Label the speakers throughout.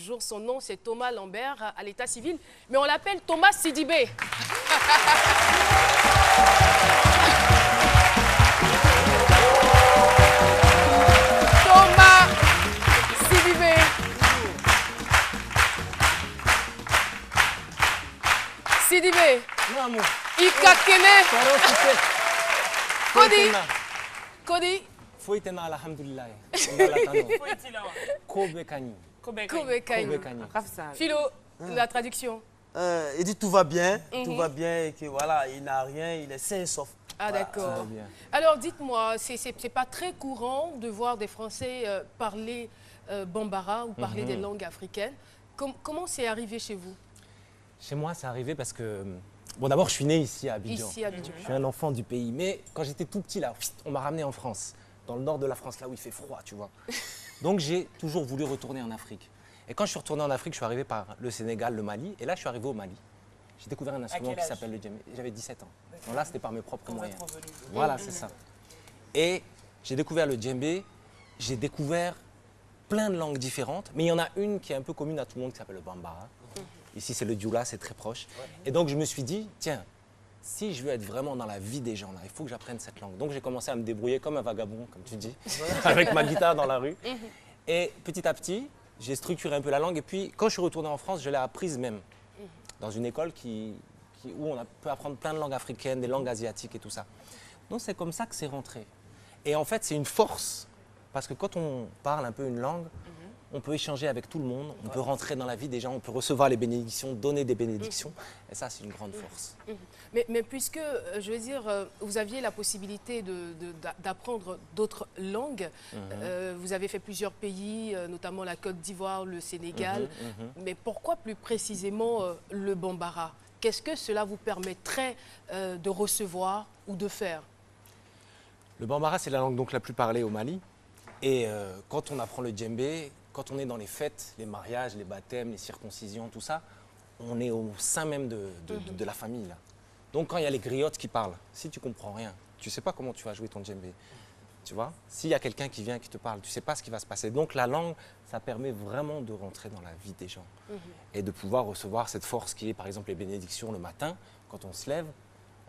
Speaker 1: jour. Son nom, c'est Thomas Lambert à l'état civil, mais on l'appelle Thomas Sidibé. Thomas Sidibé. Sidibé. Ika Kene. Kodi.
Speaker 2: Foitena alhamdulillah. Kobekani.
Speaker 1: Kobekani. Philo, la traduction.
Speaker 3: Il dit tout va bien et que voilà, il n'a rien, il est sain et sauf.
Speaker 1: Ah
Speaker 3: Voilà.
Speaker 1: d'accord. Alors dites-moi, c'est pas très courant de voir des Français parler bambara ou parler des langues africaines. Comment c'est arrivé chez vous?
Speaker 2: Chez moi, c'est arrivé parce que... Bon, d'abord, je suis né ici à Abidjan.
Speaker 1: Ici à Abidjan.
Speaker 2: Je suis un enfant du pays. Mais quand j'étais tout petit, là, on m'a ramené en France, dans le nord de la France, là où il fait froid, tu vois. Donc, j'ai toujours voulu retourner en Afrique. Et quand je suis retourné en Afrique, je suis arrivé par le Sénégal, le Mali. Et là, je suis arrivé au Mali. J'ai découvert un instrument qui s'appelle le djembé. J'avais 17 ans. Donc là, c'était par mes propres moyens. Voilà, c'est ça. Et j'ai découvert le djembé. J'ai découvert plein de langues différentes. Mais il y en a une qui est un peu commune à tout le monde, qui s'appelle le bambara. Ici, c'est le dioula, c'est très proche. Et donc, je me suis dit, tiens, si je veux être vraiment dans la vie des gens, là, il faut que j'apprenne cette langue. Donc, j'ai commencé à me débrouiller comme un vagabond, comme tu dis, avec ma guitare dans la rue. Et petit à petit, j'ai structuré un peu la langue. Et puis, quand je suis retourné en France, je l'ai apprise même dans une école où on peut apprendre plein de langues africaines, des langues asiatiques et tout ça. Donc, c'est comme ça que c'est rentré. Et en fait, c'est une force, parce que quand on parle un peu une langue, on peut échanger avec tout le monde, on peut rentrer dans la vie des gens, on peut recevoir les bénédictions, donner des bénédictions. Et ça, c'est une grande force.
Speaker 1: Mais puisque, je veux dire, vous aviez la possibilité d'apprendre d'autres langues, vous avez fait plusieurs pays, notamment la Côte d'Ivoire, le Sénégal, mais pourquoi plus précisément le bambara? Qu'est-ce que cela vous permettrait de recevoir ou de faire?
Speaker 2: Le bambara, c'est la langue donc la plus parlée au Mali. Et quand on apprend le djembé, quand on est dans les fêtes, les mariages, les baptêmes, les circoncisions, tout ça, on est au sein même de la famille, là. Donc quand il y a les griottes qui parlent, si tu comprends rien, tu ne sais pas comment tu vas jouer ton djembé. Tu vois? S'il y a quelqu'un qui vient, qui te parle, tu ne sais pas ce qui va se passer. Donc la langue, ça permet vraiment de rentrer dans la vie des gens. Et de pouvoir recevoir cette force qui est, par exemple, les bénédictions le matin. Quand on se lève,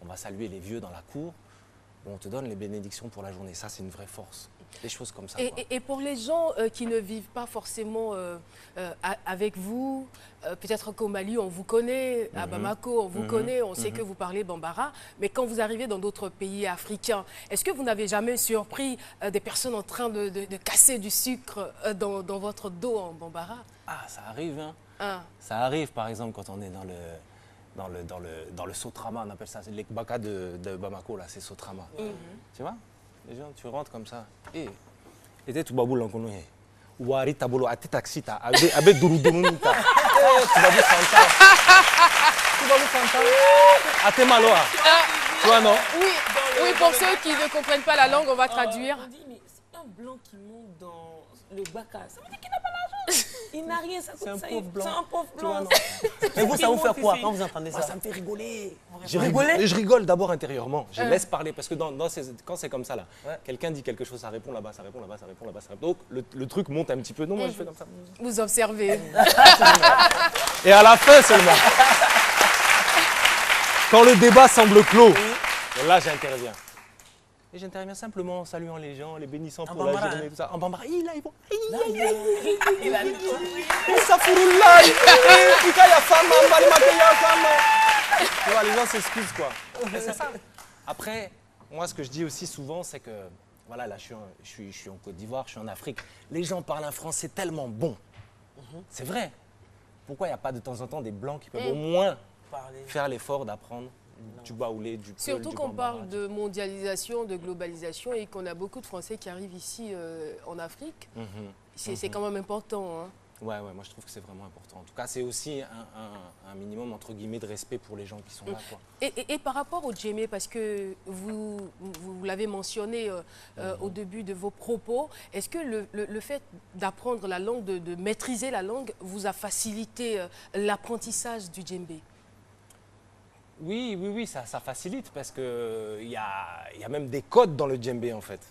Speaker 2: on va saluer les vieux dans la cour. On te donne les bénédictions pour la journée. Ça, c'est une vraie force. Des choses comme ça.
Speaker 1: Et pour les gens qui ne vivent pas forcément avec vous, peut-être qu'au Mali, on vous connaît, à Bamako, on vous connaît, on sait que vous parlez bambara, mais quand vous arrivez dans d'autres pays africains, est-ce que vous n'avez jamais surpris des personnes en train de casser du sucre dans votre dos en bambara?
Speaker 2: Ah, ça arrive, hein. Ça arrive, par exemple, quand on est dans le Sotrama, on appelle ça, c'est l'Ekbaka de Bamako, là, c'est Sotrama. Tu vois? Les gens, tu rentres comme ça. Et tu vas bouler en connu. Ouari tabolo ate taxita abe durudunita. Tu vas bouler Fanta. Tu vas bouler Fanta. Ate maloa. Tu vois, non?
Speaker 1: Oui, pour ceux qui ne comprennent pas la langue, on va traduire.
Speaker 4: On dit, mais c'est un blanc qui monte dans le baka. Ça veut dire qu'il n'a pas l'argent. Il n'a rien, ça coûte ça.
Speaker 2: C'est un pauvre blanc.
Speaker 4: C'est un pauvre
Speaker 2: Tu vois,
Speaker 4: blanc.
Speaker 2: non?
Speaker 3: Et vous, ça vous fait quoi quand vous entendez ça?
Speaker 2: Ça me fait rigoler.
Speaker 3: Rigoler?
Speaker 2: Je rigole d'abord intérieurement. Je laisse parler parce que quand c'est comme ça, là, quelqu'un dit quelque chose, ça répond là-bas, ça répond là-bas, ça répond là-bas, ça répond. Donc le truc monte un petit peu. Non, moi je fais comme ça.
Speaker 1: Vous observez.
Speaker 2: Et à la fin seulement, quand le débat semble clos, là j'interviens. Et j'interviens simplement en saluant les gens, les bénissant pour la
Speaker 3: bambara,
Speaker 2: journée, tout ça. En bambara, il a ils vont.
Speaker 4: Il a
Speaker 2: Tu vois, les gens s'excusent, quoi. Et c'est ça. Après, moi, ce que je dis aussi souvent, c'est que, voilà, là, je suis en Côte d'Ivoire, je suis en Afrique. Les gens parlent un français tellement bon. C'est vrai. Pourquoi il n'y a pas de temps en temps des Blancs qui peuvent au moins faire l'effort d'apprendre du baoulé, du peul,
Speaker 1: Surtout
Speaker 2: du
Speaker 1: qu'on
Speaker 2: bambara,
Speaker 1: parle de mondialisation, de globalisation et qu'on a beaucoup de Français qui arrivent ici en Afrique. C'est quand même important. Hein.
Speaker 2: Ouais, moi je trouve que c'est vraiment important. En tout cas, c'est aussi un minimum, entre guillemets, de respect pour les gens qui sont là, quoi.
Speaker 1: Et par rapport au djembé, parce que vous l'avez mentionné au début de vos propos, est-ce que le fait d'apprendre la langue, de maîtriser la langue, vous a facilité l'apprentissage du djembé?
Speaker 2: Oui, ça facilite parce qu'il y a même des codes dans le djembé, en fait.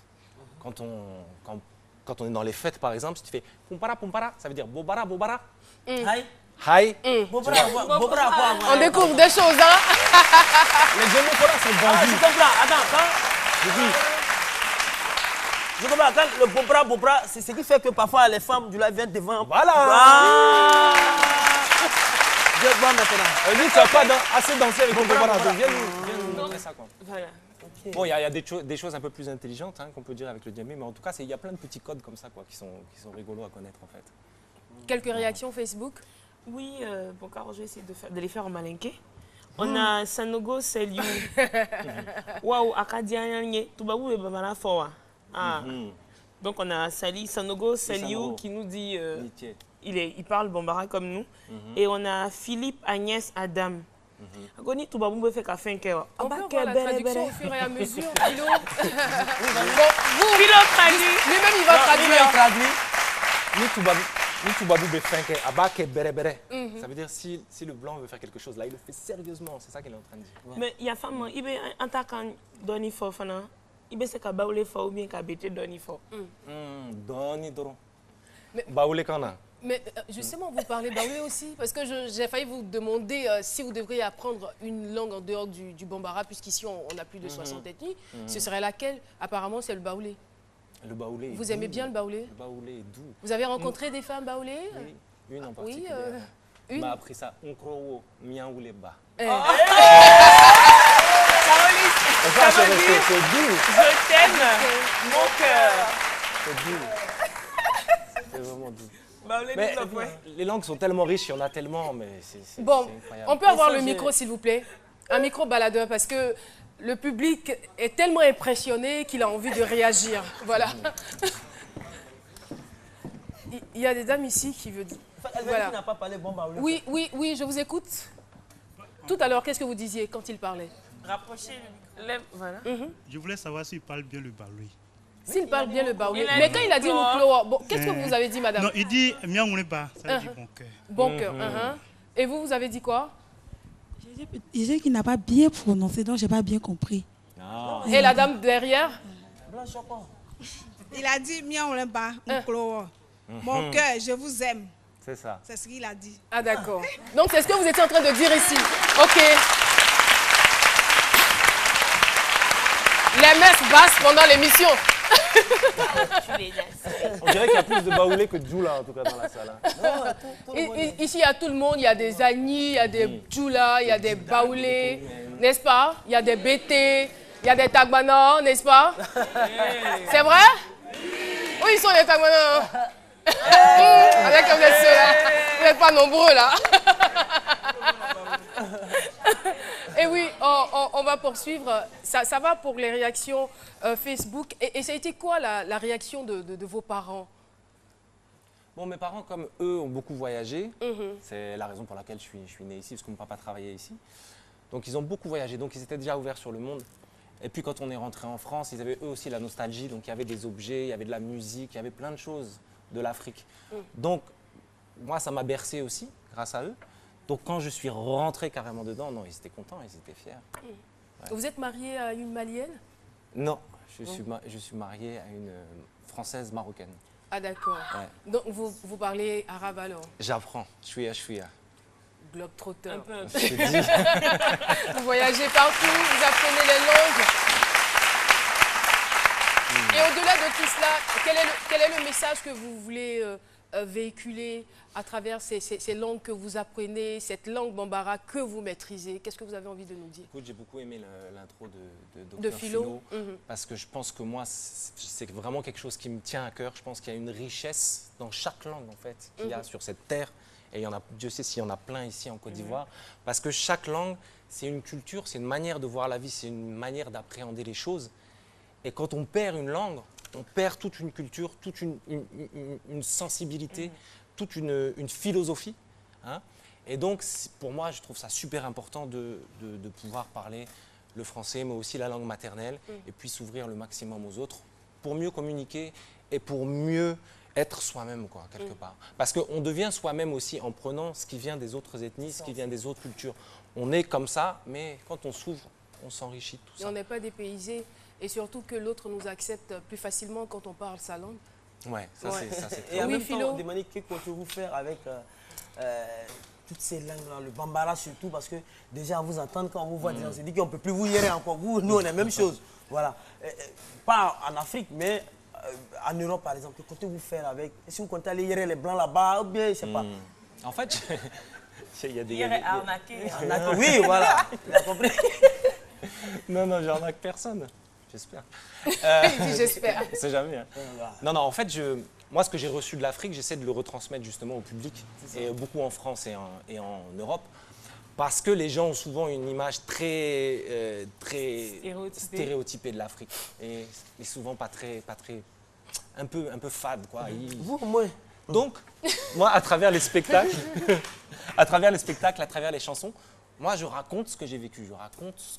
Speaker 2: Quand quand on est dans les fêtes, par exemple, si tu fais pompara, ça veut dire bobara, bobara.
Speaker 3: Aïe.
Speaker 2: Hi.
Speaker 3: Bobra, quoi?
Speaker 1: On découvre des choses, hein.
Speaker 2: Les Djemokora sont
Speaker 3: Ah, je
Speaker 2: vendus.
Speaker 3: comprends. Attends, je comprends. Quand le bobra, c'est ce qui fait que parfois les femmes du live viennent devant.
Speaker 2: Voilà.
Speaker 3: Ah. Je vois maintenant.
Speaker 2: Lui, tu n'as pas assez dansé avec ton bobara. Donc viens nous montrer ça, quoi.
Speaker 4: Voilà.
Speaker 2: Bon, il y a des choses un peu plus intelligentes qu'on peut dire avec le djembé, mais en tout cas, il y a plein de petits codes comme ça, quoi, qui sont rigolos à connaître, en fait.
Speaker 1: Quelques réactions Facebook.
Speaker 4: Oui, bon, car je vais essayer de les faire en malinké. On a Sanogo Seliu. Waouh, Akadianye, Toubabou et Babana Fowa. Ah. Donc on a Sanogo Seliu qui nous dit il parle Bambara comme nous. Et on a Philippe Agnès Adam. Agoni Toubabou me fait qu'à fin kewa.
Speaker 1: On peut voir la traduction au fur et à mesure. Philo. Bon,
Speaker 4: Philo traduit.
Speaker 1: lui-même, il va traduire.
Speaker 2: Ni Toubabou Befinke, Abake Bere Bere. Ça veut dire si le blanc veut faire quelque chose, là, il le fait sérieusement. C'est ça qu'il est en train de dire.
Speaker 4: Mais il y a femme, il est en tant qu'un Donny Fofana. Il est qu'à Baoulé Fo ou bien qu'à Bété Donny Fo.
Speaker 2: Donny Doron.
Speaker 1: Mais-
Speaker 2: Baoulé Kana.
Speaker 1: Mais justement, vous parlez baoulé aussi, parce que j'ai failli vous demander si vous devriez apprendre une langue en dehors du bambara, puisqu'ici on a plus de 60 ethnies. Ce serait laquelle? Apparemment, c'est le baoulé.
Speaker 2: Le baoulé.
Speaker 1: Vous aimez bien le baoulé?
Speaker 2: Le baoulé est doux.
Speaker 1: Vous avez rencontré des femmes baoulées?
Speaker 2: Oui, une en
Speaker 1: Oui,
Speaker 2: particulier.
Speaker 1: une.
Speaker 2: m'a appris ça. Onkrowo, miaouleba.
Speaker 4: Caroline,
Speaker 2: Ça,
Speaker 4: ça veut dire
Speaker 2: c'est doux.
Speaker 4: je t'aime, mon cœur.
Speaker 2: C'est doux. C'est vraiment doux.
Speaker 4: Baoulé,
Speaker 2: Mais
Speaker 4: nous avons.
Speaker 2: les langues sont tellement riches, il y en a tellement, mais c'est
Speaker 1: Bon,
Speaker 2: incroyable.
Speaker 1: on peut avoir le micro, s'il vous plaît? Un micro baladeur, parce que le public est tellement impressionné qu'il a envie de réagir. Voilà. Il y a des dames ici qui veulent dire.
Speaker 3: Elle n'a pas parlé bon baoulé.
Speaker 1: Oui, je vous écoute. Tout à l'heure, qu'est-ce que vous disiez quand il parlait?
Speaker 4: Rapprochez le lèvre. Voilà.
Speaker 5: Je voulais savoir s'il parle bien le baoulé.
Speaker 1: S'il parle bien le baoulé.
Speaker 4: Il a
Speaker 1: Mais
Speaker 4: dit
Speaker 1: quand il a dit
Speaker 4: Moukloa.
Speaker 1: Moukloa, bon, qu'est-ce que vous avez dit, madame?
Speaker 5: Non, il dit miaouleba, ça veut dire bon cœur.
Speaker 1: Bon cœur. Et vous avez dit quoi?
Speaker 6: Il dit qu'il n'a pas bien prononcé, donc je n'ai pas bien compris.
Speaker 1: Et la dame derrière?
Speaker 7: Il a dit miaouleba, mon cœur, je vous aime.
Speaker 2: C'est ça.
Speaker 7: C'est ce qu'il a dit.
Speaker 1: Ah d'accord. Donc c'est ce que vous étiez en train de dire ici. Ok. Les messes basses pendant l'émission.
Speaker 2: On dirait qu'il y a plus de baoulé que de djoula, en tout cas, dans la salle.
Speaker 1: Ici, il y a tout le monde. Il y a des agnis, il y a des djoula, il y a des baoulés, n'est-ce pas? Il y a des bétés, il y a des tagbana, n'est-ce pas? C'est vrai? Où ils sont les tagbana? Avec comme vous êtes là. Vous n'êtes pas nombreux là. Et oui, on va poursuivre. Ça va pour les réactions Facebook. Et ça a été quoi la réaction de vos parents?
Speaker 2: Bon, mes parents, comme eux, ont beaucoup voyagé. C'est la raison pour laquelle je suis né ici, parce que mon papa travaillait ici. Donc, ils ont beaucoup voyagé. Donc, ils étaient déjà ouverts sur le monde. Et puis, quand on est rentré en France, ils avaient eux aussi la nostalgie. Donc, il y avait des objets, il y avait de la musique, il y avait plein de choses de l'Afrique. Donc, moi, ça m'a bercé aussi, grâce à eux. Donc, quand je suis rentré carrément dedans, non, ils étaient contents, ils étaient fiers.
Speaker 1: Vous êtes marié à une Malienne?
Speaker 2: Non, je suis marié à une Française marocaine.
Speaker 1: Ah d'accord.
Speaker 2: Ouais.
Speaker 1: Donc vous parlez arabe alors?
Speaker 2: J'apprends, chouïa.
Speaker 1: Globetrotter.
Speaker 4: Un peu.
Speaker 2: Je te dis.
Speaker 1: Vous voyagez partout, vous apprenez les langues. Et au-delà de tout cela, quel est le message que vous voulez véhiculer à travers ces langues que vous apprenez, cette langue bambara que vous maîtrisez? Qu'est-ce que vous avez envie de nous dire?
Speaker 2: Écoute, j'ai beaucoup aimé l'intro de
Speaker 1: De
Speaker 2: Dr
Speaker 1: Philo.
Speaker 2: parce que je pense que moi, c'est vraiment quelque chose qui me tient à cœur. Je pense qu'il y a une richesse dans chaque langue, en fait, qu'il y a sur cette terre. Et il y en a, Dieu sait s'il y en a plein ici en Côte d'Ivoire. Parce que chaque langue, c'est une culture, c'est une manière de voir la vie, c'est une manière d'appréhender les choses. Et quand on perd une langue, on perd toute une culture, toute une sensibilité, toute une philosophie. Hein. Et donc, pour moi, je trouve ça super important de pouvoir parler le français, mais aussi la langue maternelle, et puis s'ouvrir le maximum aux autres pour mieux communiquer et pour mieux être soi-même, quoi, quelque part. Parce qu'on devient soi-même aussi en prenant ce qui vient des autres ethnies, ce qui vient des autres cultures. On est comme ça, mais quand on s'ouvre, on s'enrichit de tout
Speaker 1: Et
Speaker 2: ça.
Speaker 1: on n'est pas dépaysé. Et surtout que l'autre nous accepte plus facilement quand on parle sa langue.
Speaker 2: Ouais, ça c'est
Speaker 3: Et en
Speaker 1: Oui,
Speaker 3: même
Speaker 1: Philo.
Speaker 3: temps, demandez que comptez-vous faire avec toutes ces langues-là, le bambara surtout, parce que déjà, vous entendre quand on vous voit des gens, se dit qu'on ne peut plus vous hier encore. Vous, nous, on est la même chose. Voilà. Pas en Afrique, mais en Europe, par exemple. Que comptez-vous faire avec? Si vous comptez aller hier les blancs là-bas, ou bien, je ne sais pas.
Speaker 2: En fait, il y a des...
Speaker 4: Hier est arnaqué.
Speaker 3: Oui, voilà. Il a compris.
Speaker 2: Non, j'arnaque personne. J'espère.
Speaker 1: J'espère.
Speaker 2: On sait jamais. Hein. Non, en fait, moi, ce que j'ai reçu de l'Afrique, j'essaie de le retransmettre justement au public, et beaucoup en France et en Europe, parce que les gens ont souvent une image très stéréotypée de l'Afrique, et souvent pas très, un peu fade, quoi.
Speaker 3: Vous, moi.
Speaker 2: Donc, moi, à travers les spectacles, à travers les chansons, moi, je raconte ce que j'ai vécu, je raconte ce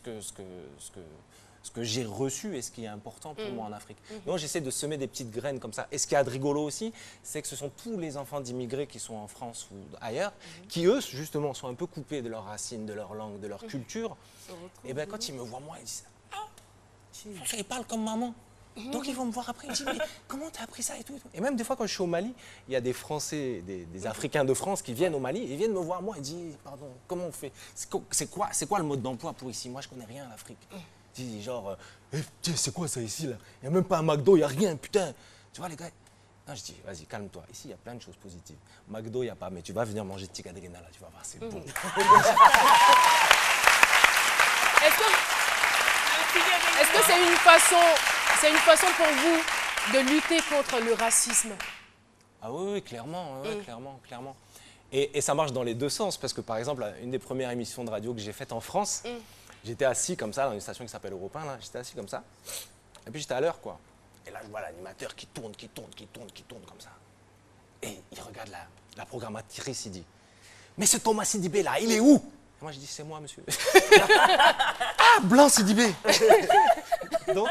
Speaker 2: que j'ai reçu et ce qui est important pour moi en Afrique. Donc j'essaie de semer des petites graines comme ça. Et ce qu'il y a de rigolo aussi, c'est que ce sont tous les enfants d'immigrés qui sont en France ou ailleurs, qui eux, justement, sont un peu coupés de leurs racines, de leur langue, de leur culture. Et bien quand ils me voient moi, ils disent « Ah, il parle comme maman ». Donc ils vont me voir après, ils disent « Mais comment tu as appris ça et tout, et tout ?» Et même des fois quand je suis au Mali, il y a des Français, des Africains de France qui viennent au Mali, ils viennent me voir moi, ils disent « Pardon, comment on fait? C'est quoi le mode d'emploi pour ici? Moi je connais rien à l'Afrique. » Genre, c'est quoi ça ici là? Il n'y a même pas un McDo, il n'y a rien, putain. Tu vois les gars? Non, je dis, vas-y, calme-toi. Ici, il y a plein de choses positives. McDo, il n'y a pas, mais tu vas venir manger tikka degena là, tu vas voir, c'est bon.
Speaker 1: Est-ce que c'est une façon pour vous de lutter contre le racisme?
Speaker 2: Ah oui, clairement, clairement. Et ça marche dans les deux sens, parce que par exemple, une des premières émissions de radio que j'ai faites en France, j'étais assis comme ça dans une station qui s'appelle Europe 1, là, j'étais assis comme ça, et puis j'étais à l'heure, quoi. Et là, je vois l'animateur qui tourne comme ça. Et il regarde la programmatrice, il dit « Mais ce Thomas Sidibé là, il est où ?» Et moi, je dis « C'est moi, monsieur. » Ah, blanc Sidibé. Donc,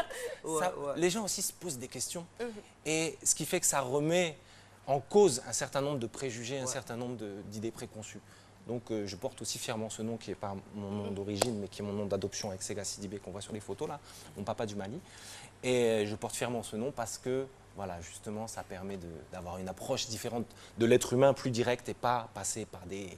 Speaker 2: les gens aussi se posent des questions. Et ce qui fait que ça remet en cause un certain nombre de préjugés, un certain nombre d'idées préconçues. Donc je porte aussi fièrement ce nom qui n'est pas mon nom d'origine, mais qui est mon nom d'adoption avec Sega Sidibé qu'on voit sur les photos là, mon papa du Mali. Et je porte fièrement ce nom parce que, voilà, justement, ça permet d'avoir une approche différente de l'être humain, plus directe et pas passer par des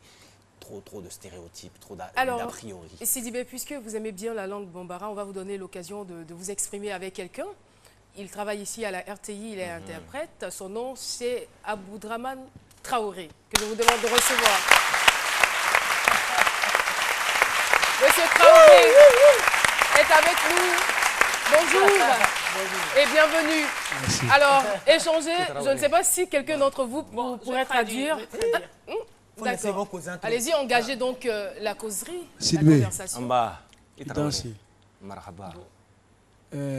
Speaker 2: trop de stéréotypes, trop d'a priori.
Speaker 1: Et Sidibé, puisque vous aimez bien la langue bambara, on va vous donner l'occasion de vous exprimer avec quelqu'un. Il travaille ici à la RTI, il est interprète. Son nom, c'est Aboudraman Traoré, que je vous demande de recevoir. Monsieur Traoré est avec nous. Bonjour. Et bienvenue.
Speaker 8: Merci.
Speaker 1: Alors, échangez. Je ne sais pas si quelqu'un d'entre vous pourrait traduire. D'accord. Allez-y, engagez donc la causerie, la conversation.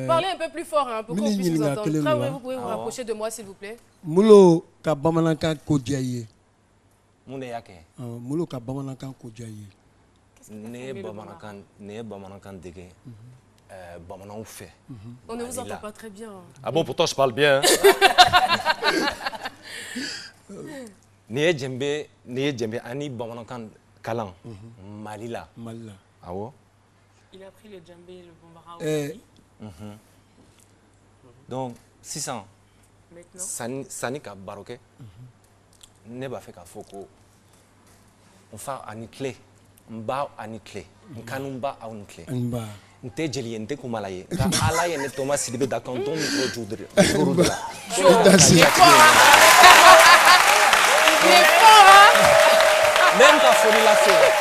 Speaker 1: Parlez un peu plus fort hein, pour qu'on puisse vous entendre. Traoré, vous pouvez vous rapprocher de moi, s'il vous plaît.
Speaker 8: Mulo ka bamanankan ko diaye.
Speaker 2: Mulo
Speaker 8: ka bamanankan ko diaye.
Speaker 2: Ne bamanankan dege. Bamanan fait.
Speaker 1: On ne vous entend pas très bien.
Speaker 2: Ah bon, pourtant je parle bien. Ne djembe ani bamanankan kalan. Malila. Ah ouais?
Speaker 4: Il a pris le djembé et le bambara au Mali.
Speaker 2: Donc, 600.
Speaker 4: Maintenant.
Speaker 2: Sani ka baroke. Ne ba fait ka foko. On fait ani clé. Mba ani clé. Nkanumba a une clé. Nte jeli nte kumalaye. Ka ala ye ne Thomas Sidibé da kanton micro joudre.
Speaker 1: Il est fort, hein?
Speaker 2: Même quand Fori l'a fait.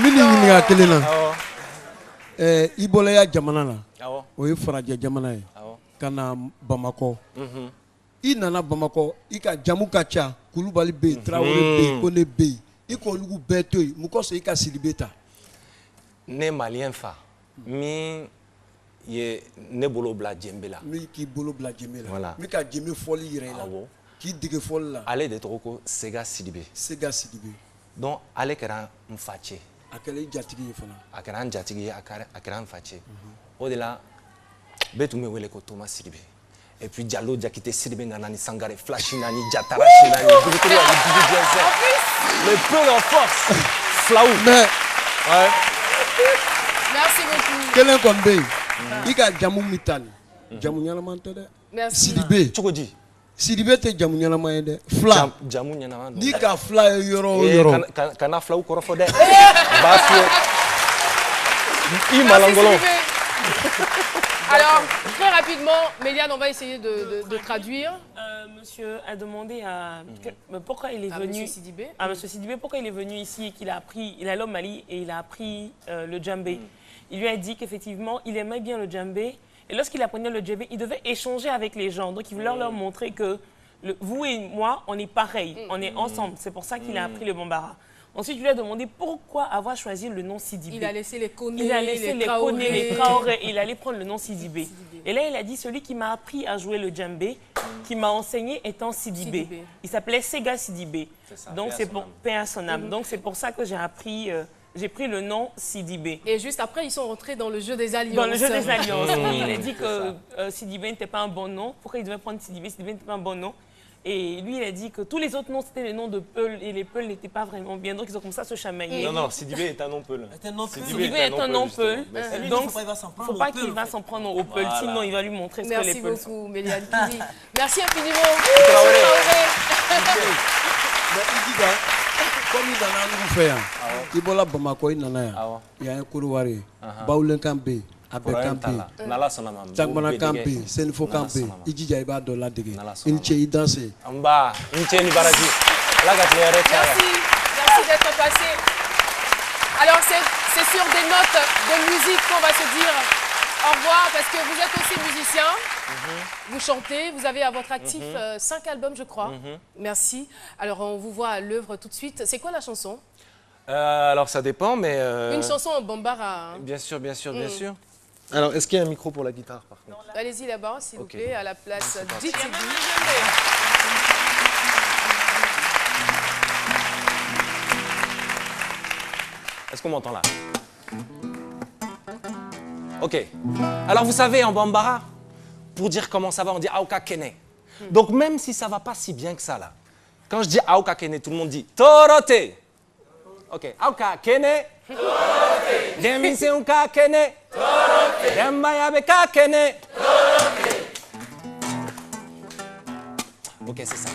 Speaker 8: Mini ɲininka kelen na i bɔla ya jamana la o ye farajɛ jamana ye ka na Bamakɔ i nana Bamakɔ i ka jamu ka ca Kulubali bɛ yen Tarawele bɛ yen Kone bɛ yen i k'olu bɛɛ to yen mun kɔsɔn i ka Sidibé ta.
Speaker 2: Ne malien fa min ye ne bolo bila djembe la.
Speaker 8: Min k'i bolo bila djembe la.
Speaker 2: Voilà.
Speaker 8: Min ka djembe fɔli yɛrɛ la k'i dege fɔli la.
Speaker 2: Ale de tɔgɔ ko Sega Sidibé.
Speaker 8: Sega Sidibé.
Speaker 2: Donc ale kɛra n facɛ.
Speaker 8: A kɛra i jatigi ye fana.
Speaker 2: A kɛra n jatigi ye, a kɛra n facɛ. O de la bɛɛ tun bɛ wele ko Thomas Sidibé. Et puis Diallo Diakité Sidibé nana ni Sangare Flash nani Diatara nani Duguturi ani Didi Diazé. Le peu en force. Flaou.
Speaker 8: Mais
Speaker 2: ouais.
Speaker 1: Merci beaucoup.
Speaker 8: Kelen kɔni bɛ yen i ka jamu min ta nin jamu ɲɛnama tɛ dɛ.
Speaker 1: Merci.
Speaker 8: Sidibe.
Speaker 2: Cogo di?
Speaker 8: Sidibe tɛ jamu ɲɛnama ye dɛ. Fila.
Speaker 2: Jamu ɲɛnama don.
Speaker 8: Ni ka fila ye yɔrɔ o yɔrɔ.
Speaker 2: Kana filaw kɔrɔ fɔ dɛ. B'a fiyɛ. I malangolo.
Speaker 1: Alors, très rapidement, Méliane, on va essayer de traduire.
Speaker 4: Monsieur a demandé pourquoi il est venu.
Speaker 1: Monsieur Sidibé.
Speaker 4: À Monsieur Sidibé, pourquoi il est venu ici et qu'il a appris. Il est allé au Mali et il a appris le djembé. Il lui a dit qu'effectivement, il aimait bien le djembé. Et lorsqu'il apprenait le djembé, il devait échanger avec les gens. Donc, il voulait leur montrer que vous et moi, on est pareils, on est ensemble. C'est pour ça qu'il a appris le bambara. Ensuite, je lui ai demandé pourquoi avoir choisi le nom Sidibé.
Speaker 1: Il a laissé les Koné,
Speaker 4: il a laissé les Koné, les Traoré, il allait prendre le nom Sidibé. Et là, il a dit, celui qui m'a appris à jouer le djembé, qui m'a enseigné étant Sidibé. Il s'appelait Sega Sidibé. Donc, c'est pour paix à son âme. Donc, c'est pour ça que j'ai appris... j'ai pris le nom Sidibé.
Speaker 1: Et juste après, ils sont rentrés dans le jeu des alliances.
Speaker 4: Dans le jeu des alliances. Il a dit que Sidibé n'était pas un bon nom. Pourquoi il devait prendre Sidibé? Sidibé n'était pas un bon nom. Et lui, il a dit que tous les autres noms, c'était les noms de Peul. Et les Peuls n'étaient pas vraiment bien. Donc, ils ont commencé à se chamailler.
Speaker 2: Non, non, Sidibé est un nom Peul.
Speaker 4: Sidibé est un nom Peul. Donc, il ne faut pas qu'il va s'en prendre au Peul. Sinon, il va lui montrer ce que les Peuls sont.
Speaker 1: Merci beaucoup, Méliane Kini. Merci infiniment.
Speaker 8: Comme il nana nous fait, il bola Bamako, il nana ya. Il y a un couloir, Baoulen Kambe, Abel Kambe, Tagmana Kambe, Senfo Kambe, Idija Iba de la Dege, Inche Idanse.
Speaker 2: Amba, Inche Nibaraji.
Speaker 1: Merci, merci d'être passé. Alors, c'est sur des notes de musique qu'on va se dire au revoir parce que vous êtes aussi musicien. Vous chantez, vous avez à votre actif 5 albums, je crois. Merci. Alors, on vous voit à l'œuvre tout de suite. C'est quoi la chanson?
Speaker 2: Alors, ça dépend, mais...
Speaker 1: Une chanson en bambara. Hein.
Speaker 2: Bien sûr, bien sûr, bien sûr. Alors, est-ce qu'il y a un micro pour la guitare, par contre?
Speaker 1: Allez-y là-bas, s'il vous plaît, à la place d'ITV.
Speaker 2: Est-ce qu'on m'entend là? Ok. Alors, vous savez, en bambara, pour dire comment ça va, on dit Aoka Kene. Donc, même si ça ne va pas si bien que ça, là, quand je dis Aoka Kene, tout le monde dit Torote. Ok. Aoka Kene. Torote. Demise Unka Kene. Torote. Dembayabe Ka Kene. Torote. Ok, c'est ça.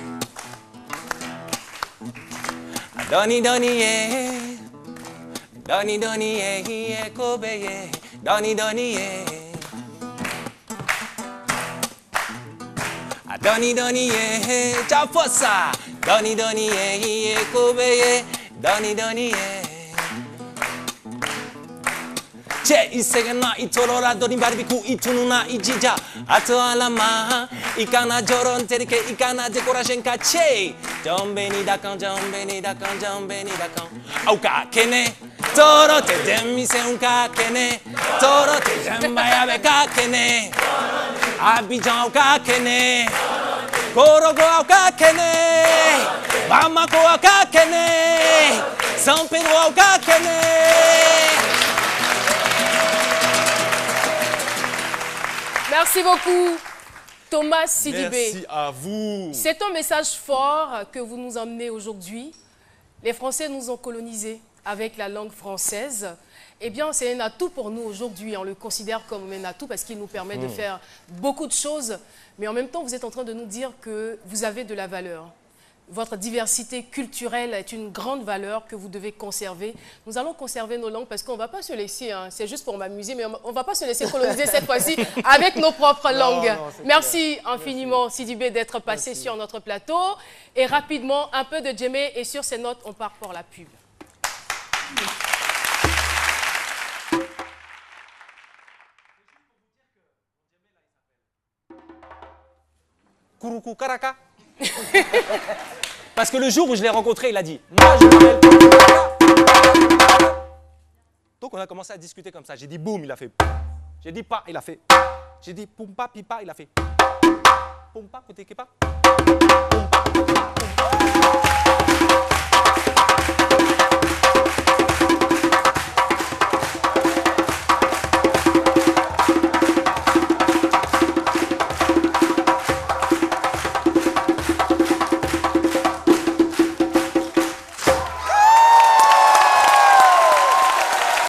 Speaker 2: Doni Doni yeah. Doni Doni yeah, Kobe yeah. Doni Doni yeah. Doni Doni yeah, Chafosa. Doni Doni yeah, Kobe yeah. Doni Doni yeah. Che isegana itorora doni barbiku itununa ijija ato alama ikana joron terike ikana dekorashenka che jombeni dakan jombeni dakan jombeni dakan auka kene toro te demise unka kene toro te jembaya beka kene Abidjan auka kene Korogo auka kene Bamako auka kene San Pedro auka kene.
Speaker 1: Merci beaucoup, Thomas Sidibé.
Speaker 2: Merci à vous.
Speaker 1: C'est un message fort que vous nous emmenez aujourd'hui. Les Français nous ont colonisés avec la langue française. Eh bien, c'est un atout pour nous aujourd'hui. On le considère comme un atout parce qu'il nous permet de faire beaucoup de choses. Mais en même temps, vous êtes en train de nous dire que vous avez de la valeur. Votre diversité culturelle est une grande valeur que vous devez conserver. Nous allons conserver nos langues parce qu'on ne va pas se laisser, hein, c'est juste pour m'amuser, mais on ne va pas se laisser coloniser cette fois-ci avec nos propres langues. Non, merci infiniment, Sidibé, d'être passé sur notre plateau. Et rapidement, un peu de djembé et sur ces notes, on part pour la pub.
Speaker 2: Kuruku Karaka. Parce que le jour où je l'ai rencontré, il a dit « Moi, je m'appelle Kuruku Karaka ». Donc, on a commencé à discuter comme ça. J'ai dit « Boum », il a fait « J'ai dit « Pa », il a fait « J'ai dit « Pumpa, pipa », il a fait « Pumpa, kote kepa ».